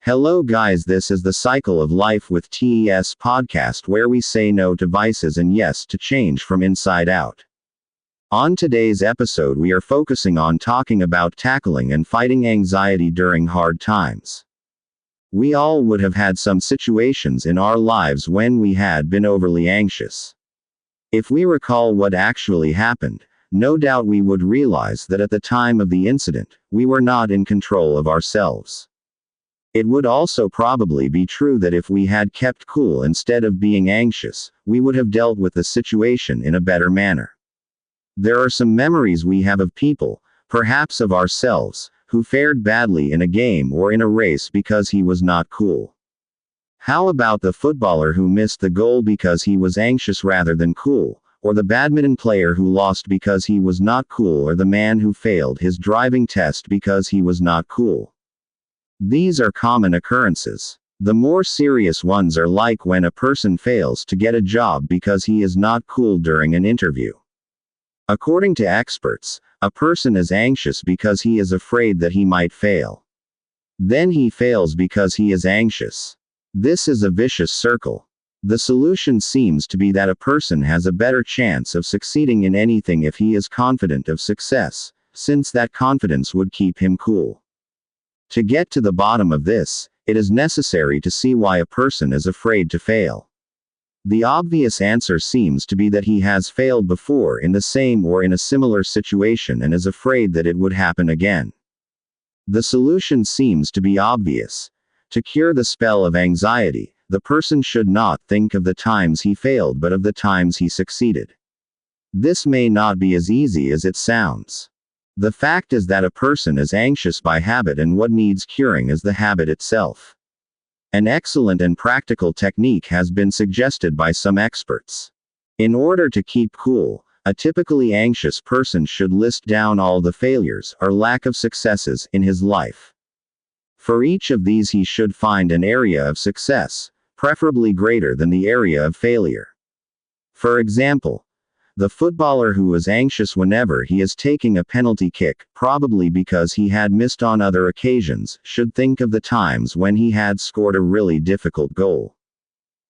Hello guys, this is the Cycle of Life with TES podcast where we say no to vices and yes to change from inside out. On today's episode we are focusing on talking about tackling and fighting anxiety during hard times. We all would have had some situations in our lives when we had been overly anxious. If we recall what actually happened, no doubt we would realize that at the time of the incident, we were not in control of ourselves. It would also probably be true that if we had kept cool instead of being anxious, we would have dealt with the situation in a better manner. There are some memories we have of people, perhaps of ourselves, who fared badly in a game or in a race because he was not cool. How about the footballer who missed the goal because he was anxious rather than cool? Or the badminton player who lost because he was not cool, or the man who failed his driving test because he was not cool. These are common occurrences. The more serious ones are like when a person fails to get a job because he is not cool during an interview. According to experts, a person is anxious because he is afraid that he might fail. Then he fails because he is anxious. This is a vicious circle. The solution seems to be that a person has a better chance of succeeding in anything if he is confident of success, since that confidence would keep him cool. To get to the bottom of this, it is necessary to see why a person is afraid to fail. The obvious answer seems to be that he has failed before in the same or in a similar situation and is afraid that it would happen again. The solution seems to be obvious. To cure the spell of anxiety, the person should not think of the times he failed but of the times he succeeded. This may not be as easy as it sounds. The fact is that a person is anxious by habit, and what needs curing is the habit itself. An excellent and practical technique has been suggested by some experts. In order to keep cool, a typically anxious person should list down all the failures or lack of successes in his life. For each of these he should find an area of success, preferably greater than the area of failure. For example, the footballer who is anxious whenever he is taking a penalty kick, probably because he had missed on other occasions, should think of the times when he had scored a really difficult goal.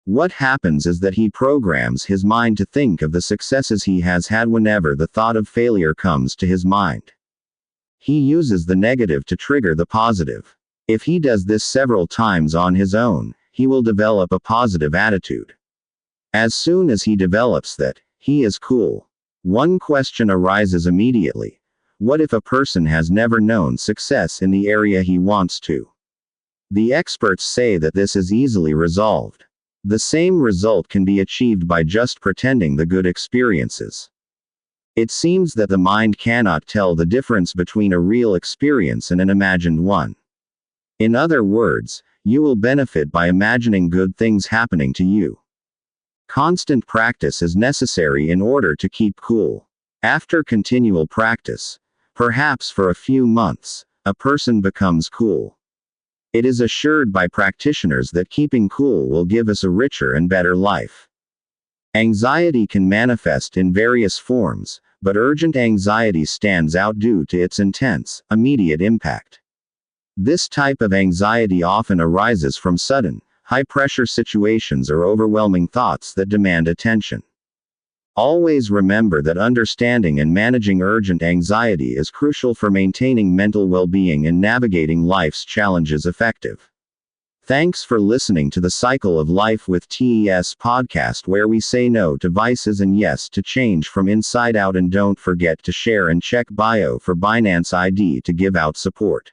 What happens is that he programs his mind to think of the successes he has had whenever the thought of failure comes to his mind. He uses the negative to trigger the positive. If he does this several times on his own, he will develop a positive attitude. As soon as he develops that, he is cool. One question arises immediately. What if a person has never known success in the area he wants to? The experts say that this is easily resolved. The same result can be achieved by just pretending the good experiences. It seems that the mind cannot tell the difference between a real experience and an imagined one. In other words, you will benefit by imagining good things happening to you. Constant practice is necessary in order to keep cool. After continual practice, perhaps for a few months, a person becomes cool. It is assured by practitioners that keeping cool will give us a richer and better life. Anxiety can manifest in various forms, but urgent anxiety stands out due to its intense, immediate impact. This type of anxiety often arises from sudden, high-pressure situations or overwhelming thoughts that demand attention. Always remember that understanding and managing urgent anxiety is crucial for maintaining mental well-being and navigating life's challenges effective. Thanks for listening to the Cycle of Life with TES podcast where we say no to vices and yes to change from inside out, and don't forget to share and check bio for Binance ID to give out support.